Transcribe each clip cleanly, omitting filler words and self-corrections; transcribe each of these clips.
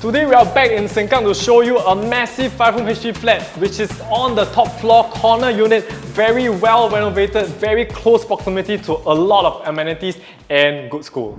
Today we are back in Sengkang to show you a massive 5-room HDB flat which is on the top floor corner unit, very well renovated, very close proximity to a lot of amenities and good school.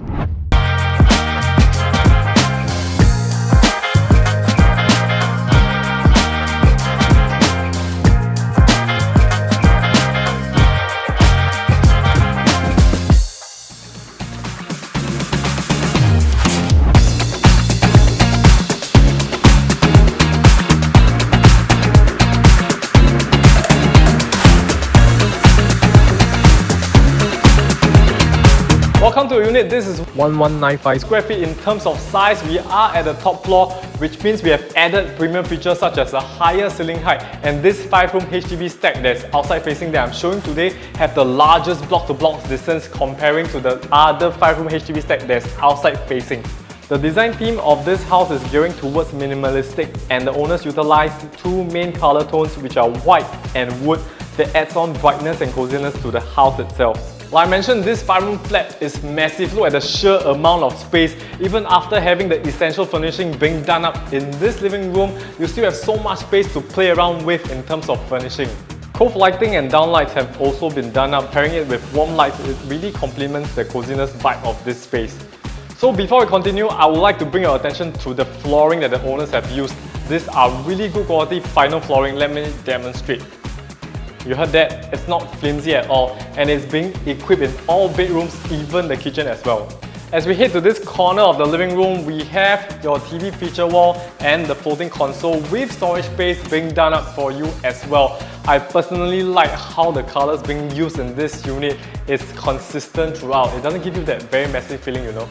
Welcome to a unit. This is 1195 square feet. In terms of size, we are at the top floor, which means we have added premium features such as a higher ceiling height, and this 5-room HDB stack that's outside facing that I'm showing today have the largest block-to-block distance comparing to the other 5-room HDB stack that's outside facing. The design theme of this house is gearing towards minimalistic, and the owners utilized two main color tones which are white and wood that adds on brightness and coziness to the house itself. Like I mentioned, this 5-room flat is massive. Look at the sheer amount of space. Even after having the essential furnishing being done up in this living room, you still have so much space to play around with in terms of furnishing. Cove lighting and downlights have also been done up. Pairing it with warm lights, it really complements the coziness vibe of this space. So before we continue, I would like to bring your attention to the flooring that the owners have used. These are really good quality vinyl flooring. Let me demonstrate. You heard that? It's not flimsy at all, and it's being equipped in all bedrooms, even the kitchen as well. As we head to this corner of the living room, we have your TV feature wall and the floating console with storage space being done up for you as well. I personally like how the colors being used in this unit is consistent throughout. It doesn't give you that very messy feeling, you know.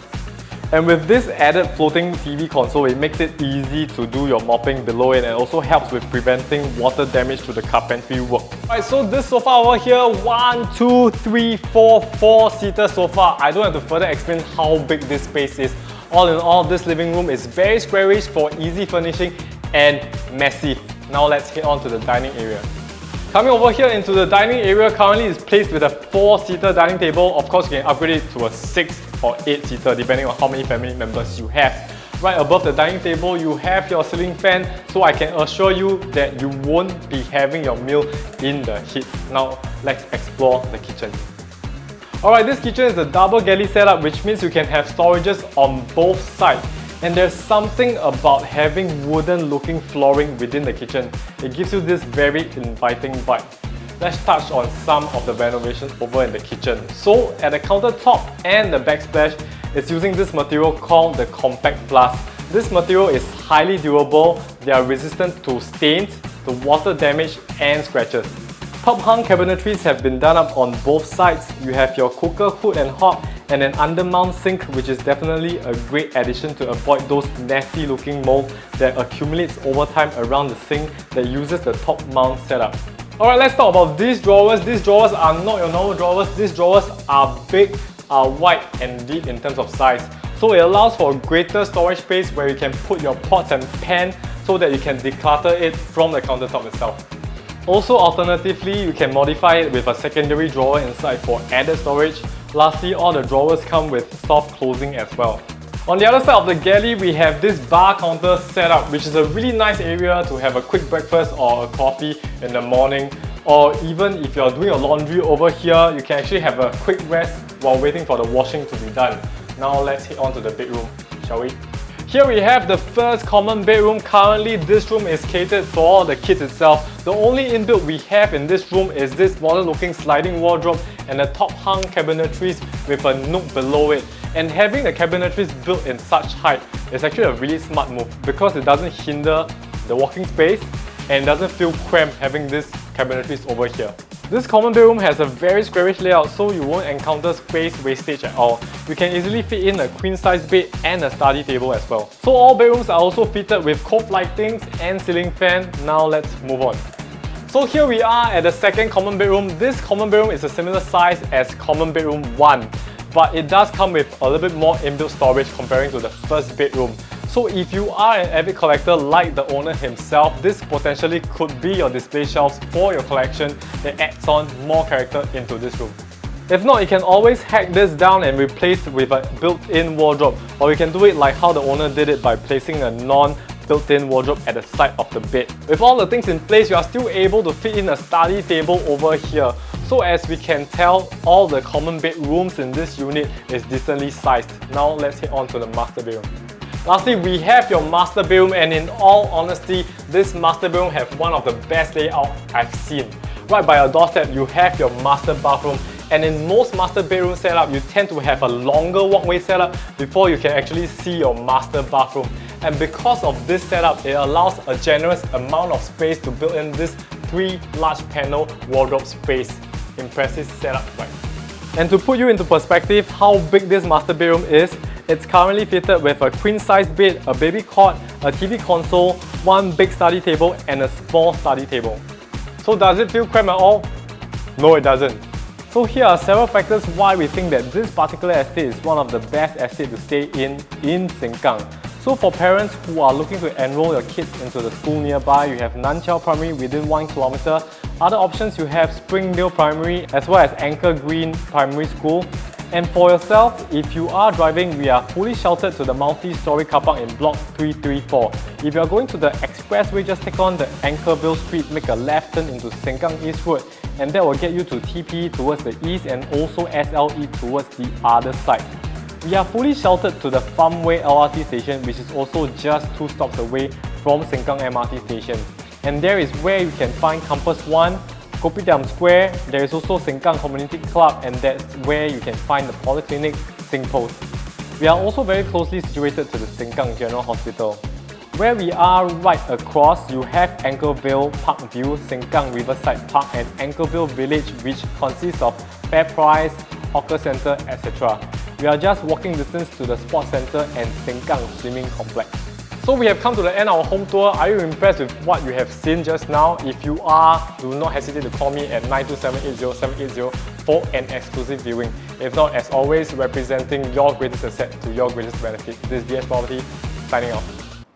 And with this added floating TV console, it makes it easy to do your mopping below it and also helps with preventing water damage to the carpentry work. Alright, so this sofa over here, 1, 2, 3, 4, 4-seater sofa. I don't have to further explain how big this space is. All in all, this living room is very squarish for easy furnishing and massive. Now let's head on to the dining area. Coming over here into the dining area, currently is placed with a 4-seater dining table. Of course, you can upgrade it to a 6 or 8-seater depending on how many family members you have. Right above the dining table, you have your ceiling fan, so I can assure you that you won't be having your meal in the heat. Now, let's explore the kitchen. Alright, this kitchen is a double galley setup, which means you can have storages on both sides. And there's something about having wooden looking flooring within the kitchen. It gives you this very inviting vibe. Let's touch on some of the renovations over in the kitchen. So at the countertop and the backsplash, it's using this material called the Compact Plus. This material is highly durable. They are resistant to stains, to water damage and scratches. Top hung cabinetries have been done up on both sides. You have your cooker hood and hob and an undermount sink, which is definitely a great addition to avoid those nasty looking mold that accumulates over time around the sink that uses the top mount setup. Alright, let's talk about these drawers. These drawers are not your normal drawers. These drawers are big, are wide and deep in terms of size. So it allows for greater storage space where you can put your pots and pans so that you can declutter it from the countertop itself. Also, alternatively, you can modify it with a secondary drawer inside for added storage. Lastly, all the drawers come with soft closing as well. On the other side of the galley, we have this bar counter setup, which is a really nice area to have a quick breakfast or a coffee in the morning. Or even if you're doing your laundry over here, you can actually have a quick rest while waiting for the washing to be done. Now let's head on to the bedroom, shall we? Here we have the first common bedroom. Currently, this room is catered for the kids itself. The only inbuilt we have in this room is this modern looking sliding wardrobe and the top hung cabinetries with a nook below it. And having the cabinetries built in such height is actually a really smart move because it doesn't hinder the walking space and doesn't feel cramped having this cabinetries over here. This common bedroom has a very squarish layout, so you won't encounter space wastage at all. You can easily fit in a queen size bed and a study table as well. So all bedrooms are also fitted with cove lightings and ceiling fan. Now let's move on. So here we are at the second common bedroom. This common bedroom is a similar size as common bedroom 1, but it does come with a little bit more inbuilt storage comparing to the first bedroom. So if you are an avid collector like the owner himself, this potentially could be your display shelves for your collection that adds on more character into this room. If not, you can always hack this down and replace it with a built-in wardrobe, or you can do it like how the owner did it by placing a non-built-in wardrobe at the side of the bed. With all the things in place, you are still able to fit in a study table over here. So as we can tell, all the common bedrooms in this unit is decently sized. Now let's head on to the master bedroom. Lastly, we have your master bedroom, and in all honesty, this master bedroom has one of the best layout I've seen. Right by your doorstep, you have your master bathroom, and in most master bedroom setup, you tend to have a longer walkway setup before you can actually see your master bathroom. And because of this setup, it allows a generous amount of space to build in this 3 large panel wardrobe space. Impressive setup, right? And to put you into perspective how big this master bedroom is, it's currently fitted with a queen-size bed, a baby cot, a TV console, one big study table, and a small study table. So does it feel cramped at all? No, it doesn't. So here are several factors why we think that this particular estate is one of the best estates to stay in Sengkang. So for parents who are looking to enroll your kids into the school nearby, you have Nanqiao Primary within 1 kilometer. Other options, you have Springdale Primary as well as Anchor Green Primary School. And for yourself, if you are driving, we are fully sheltered to the multi-storey car park in block 334. If you are going to the expressway, just take on the Anchorvale Street, make a left turn into Sengkang East Road, and that will get you to TP towards the east and also SLE towards the other side. We are fully sheltered to the Farmway LRT station, which is also just 2 stops away from Sengkang MRT station. And there is where you can find Campus 1, Kopitiam Square, there is also Sengkang Community Club, and that's where you can find the Polyclinic SingPost. We are also very closely situated to the Sengkang General Hospital. Where we are right across, you have Anchorvale Parkview, Sengkang Riverside Park, and Anchorvale Village, which consists of FairPrice, Hawker Centre, etc. We are just walking distance to the Sports Centre and Sengkang Swimming Complex. So we have come to the end of our home tour. Are you impressed with what you have seen just now? If you are, do not hesitate to call me at 927-80780 for an exclusive viewing. If not, as always, representing your greatest asset to your greatest benefit. This is BS Property, signing off.